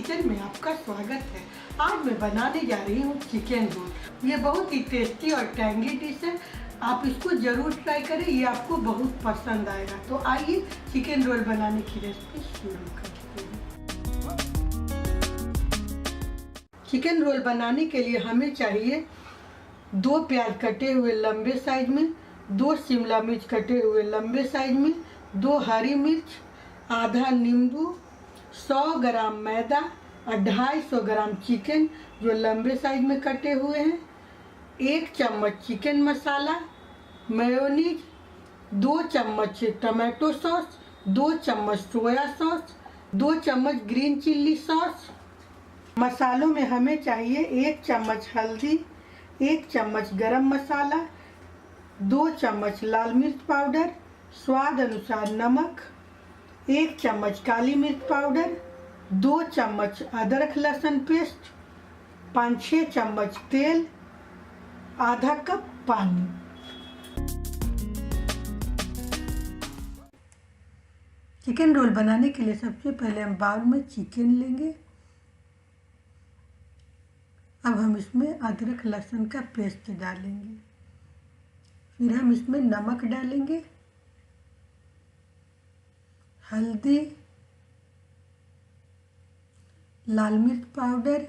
Kitchen में आपका स्वागत है। आज मैं बनाने जा रही हूँ चिकन रोल। ये बहुत ही टेस्टी और टैंगी डिश है। आप इसको ज़रूर ट्राई करें, ये आपको बहुत पसंद आएगा। तो आइए चिकन रोल बनाने की रेसिपी शुरू करते हैं। चिकन रोल बनाने के लिए हमें चाहिए 2 प्याज कटे हुए लंबे साइज में, 2 शिमला मिर्च कटे हुए लंबे साइज में, 2 हरी मिर्च, आधा नींबू, 100 ग्राम मैदा और 250 ग्राम चिकन जो लंबे साइज में कटे हुए हैं, 1 चम्मच चिकन मसाला, मेयोनीज, 2 चम्मच टमाटो सॉस, 2 चम्मच सोया सॉस, 2 चम्मच ग्रीन चिल्ली सॉस। मसालों में हमें चाहिए 1 चम्मच हल्दी, 1 चम्मच गरम मसाला, 2 चम्मच लाल मिर्च पाउडर, स्वाद अनुसार नमक, 1 चम्मच काली मिर्च पाउडर, 2 चम्मच अदरक लहसुन पेस्ट, 5-6 चम्मच तेल, आधा कप पानी। चिकन रोल बनाने के लिए सबसे पहले हम बाउल में चिकन लेंगे। अब हम इसमें अदरक लहसुन का पेस्ट डालेंगे। फिर हम इसमें नमक डालेंगे, हल्दी, लाल मिर्च पाउडर,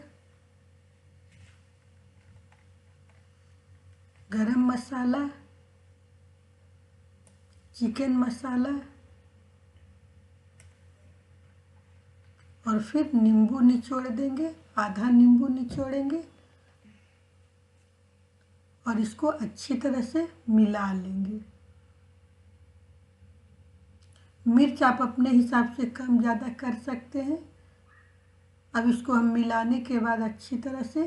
गरम मसाला, चिकन मसाला और फिर नींबू निचोड़ देंगे, आधा नींबू निचोड़ेंगे और इसको अच्छी तरह से मिला लेंगे। मिर्च आप अपने हिसाब से कम ज़्यादा कर सकते हैं। अब इसको हम मिलाने के बाद अच्छी तरह से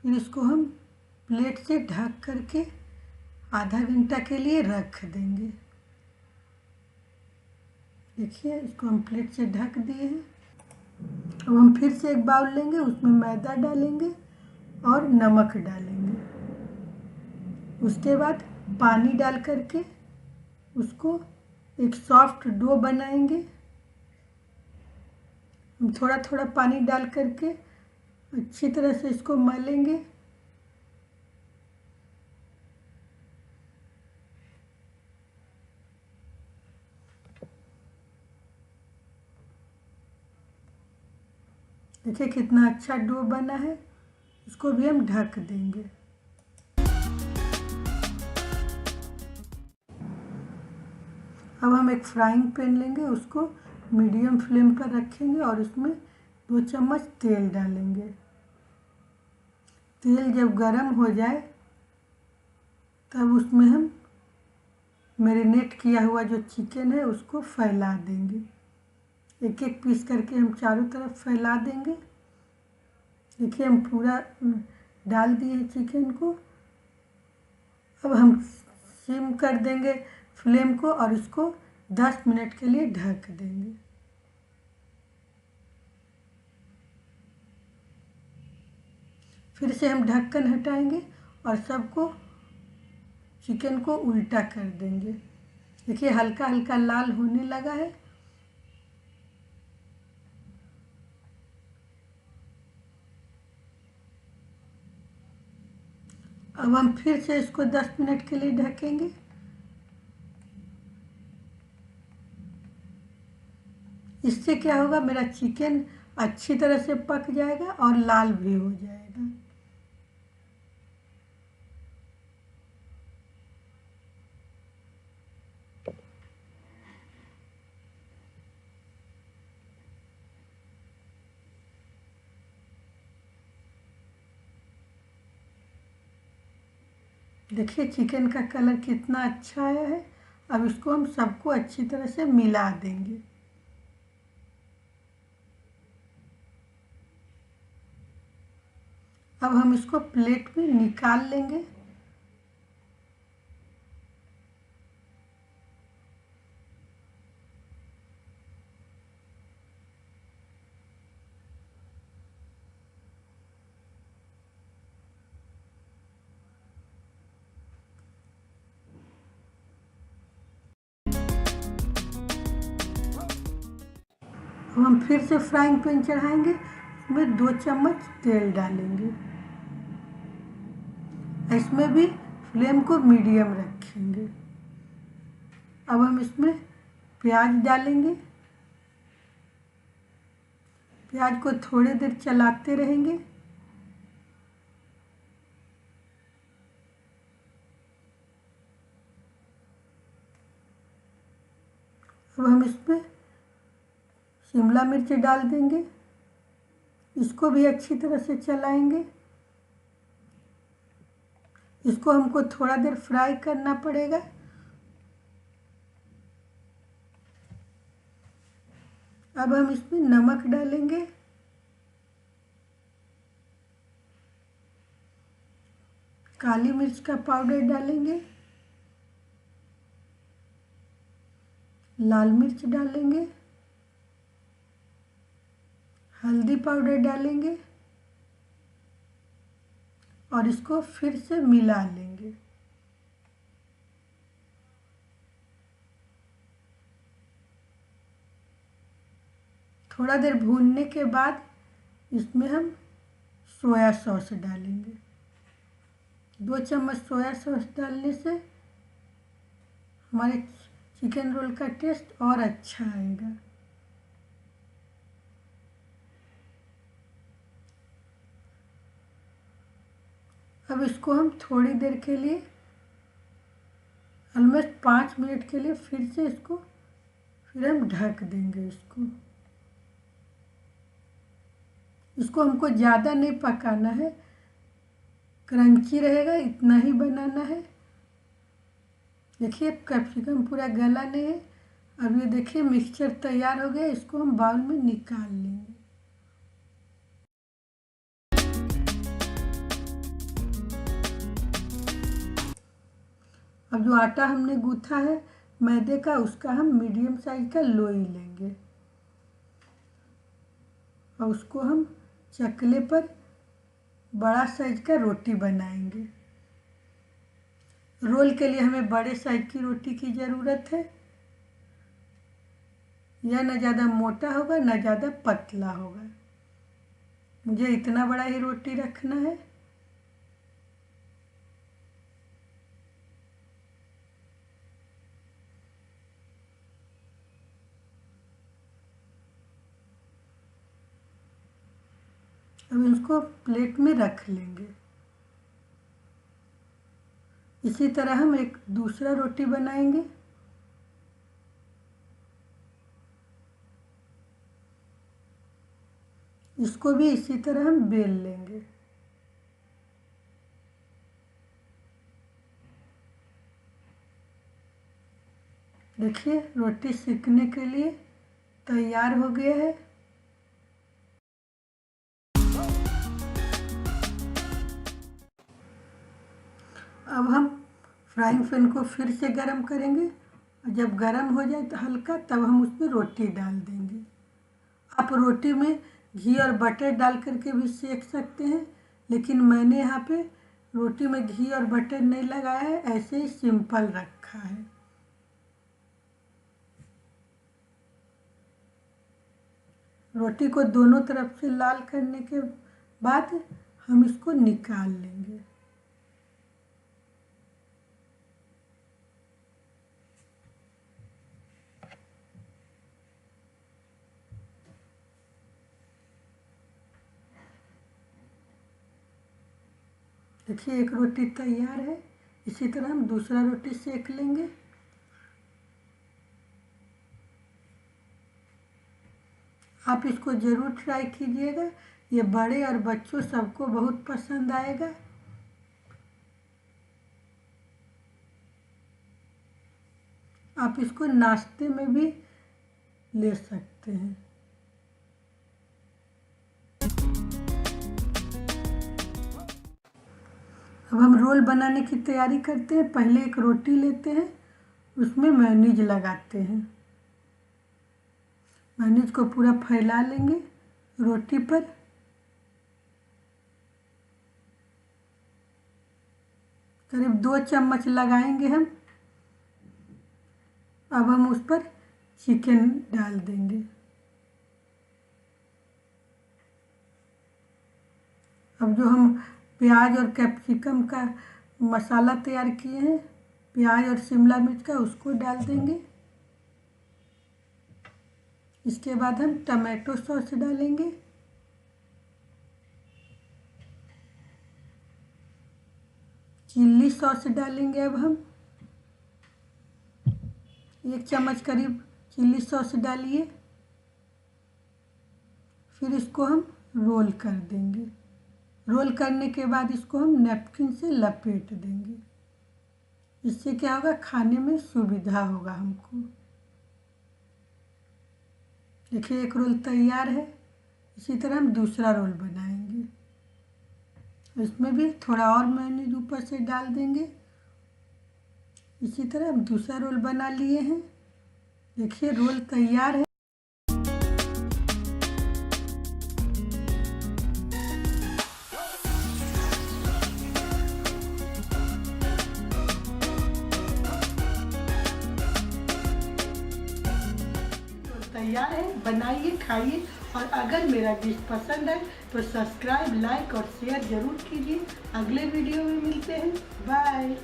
फिर इसको हम प्लेट से ढक करके आधा घंटा के लिए रख देंगे। देखिए, इसको हम प्लेट से ढक दिए हैं। अब हम फिर से एक बाउल लेंगे, उसमें मैदा डालेंगे और नमक डालेंगे। उसके बाद पानी डाल करके उसको एक सॉफ्ट डो बनाएंगे। हम थोड़ा थोड़ा पानी डाल करके अच्छी तरह से इसको मलेंगे। देखिए कितना अच्छा डो बना है। इसको भी हम ढक देंगे। अब हम एक फ्राइंग पैन लेंगे, उसको मीडियम फ्लेम पर रखेंगे और उसमें 2 चम्मच तेल डालेंगे। तेल जब गर्म हो जाए तब उसमें हम मैरिनेट किया हुआ जो चिकन है उसको फैला देंगे। एक एक पीस करके हम चारों तरफ फैला देंगे। देखिए, हम पूरा डाल दिए चिकन को। अब हम सिम कर देंगे फ्लेम को और इसको 10 मिनट के लिए ढक देंगे। फिर से हम ढक्कन हटाएंगे और सबको चिकन को उल्टा कर देंगे। देखिए, हल्का हल्का लाल होने लगा है। अब हम फिर से इसको 10 मिनट के लिए ढकेंगे। इससे क्या होगा, मेरा चिकन अच्छी तरह से पक जाएगा और लाल भी हो जाएगा। देखिए चिकन का कलर कितना अच्छा आया है। अब इसको हम सबको अच्छी तरह से मिला देंगे। अब हम इसको प्लेट में निकाल लेंगे। अब हम फिर से फ्राइंग पैन चढ़ाएंगे, इसमें 2 चम्मच तेल डालेंगे। इसमें भी फ्लेम को मीडियम रखेंगे। अब हम इसमें प्याज डालेंगे। प्याज को थोड़ी देर चलाते रहेंगे। अब हम इसमें शिमला मिर्च डाल देंगे। इसको भी अच्छी तरह से चलाएंगे। इसको हमको थोड़ा देर फ्राई करना पड़ेगा। अब हम इसमें नमक डालेंगे, काली मिर्च का पाउडर डालेंगे, लाल मिर्च डालेंगे, हल्दी पाउडर डालेंगे और इसको फिर से मिला लेंगे। थोड़ा देर भूनने के बाद इसमें हम सोया सॉस डालेंगे। 2 चम्मच सोया सॉस डालने से हमारे चिकन रोल का टेस्ट और अच्छा आएगा। अब इसको हम थोड़ी देर के लिए, ऑलमोस्ट 5 मिनट के लिए फिर से इसको हम ढक देंगे। इसको हमको ज़्यादा नहीं पकाना है, क्रंची रहेगा इतना ही बनाना है। देखिए कैप्सिकम पूरा गला नहीं है। अब ये देखिए मिक्सचर तैयार हो गया। इसको हम बाउल में निकाल लेंगे। अब जो आटा हमने गूथा है मैदे का, उसका हम मीडियम साइज का लोई लेंगे और उसको हम चकले पर बड़ा साइज का रोटी बनाएंगे। रोल के लिए हमें बड़े साइज की रोटी की ज़रूरत है। यह न ज़्यादा मोटा होगा न ज़्यादा पतला होगा। मुझे इतना बड़ा ही रोटी रखना है। अब इसको प्लेट में रख लेंगे। इसी तरह हम एक दूसरा रोटी बनाएंगे। इसको भी इसी तरह हम बेल लेंगे। देखिए रोटी सेकने के लिए तैयार हो गया है। अब हम फ्राइंग पैन को फिर से गरम करेंगे और जब गरम हो जाए तो हल्का, तब हम उसमें रोटी डाल देंगे। आप रोटी में घी और बटर डाल करके भी सेक सकते हैं, लेकिन मैंने यहाँ पे रोटी में घी और बटर नहीं लगाया है, ऐसे ही सिंपल रखा है। रोटी को दोनों तरफ से लाल करने के बाद हम इसको निकाल लेंगे। देखिए एक रोटी तैयार है। इसी तरह हम दूसरा रोटी सेक लेंगे। आप इसको ज़रूर ट्राई कीजिएगा। ये बड़े और बच्चों सबको बहुत पसंद आएगा। आप इसको नाश्ते में भी ले सकते हैं। अब हम रोल बनाने की तैयारी करते हैं। पहले एक रोटी लेते हैं, उसमें मेयोनीज लगाते हैं। मेयोनीज को पूरा फैला लेंगे रोटी पर। करीब 2 चम्मच लगाएंगे हम। अब हम उस पर चिकन डाल देंगे। अब जो हम प्याज और कैप्सिकम का मसाला तैयार किए हैं, प्याज और शिमला मिर्च का, उसको डाल देंगे। इसके बाद हम टमाटो सॉस डालेंगे। चिल्ली सॉस डालेंगे। अब हम 1 चम्मच करीब चिल्ली सॉस डालिए। फिर इसको हम रोल कर देंगे। रोल करने के बाद इसको हम नैपकिन से लपेट देंगे। इससे क्या होगा, खाने में सुविधा होगा हमको। देखिए एक रोल तैयार है। इसी तरह हम दूसरा रोल बनाएंगे। इसमें भी थोड़ा और मेयोनीज ऊपर से डाल देंगे। इसी तरह हम दूसरा रोल बना लिए हैं। देखिए रोल तैयार है। तैयार है, बनाइए, खाइए। और अगर मेरा डिश पसंद है तो सब्सक्राइब, लाइक और शेयर जरूर कीजिए। अगले वीडियो में मिलते हैं। बाय।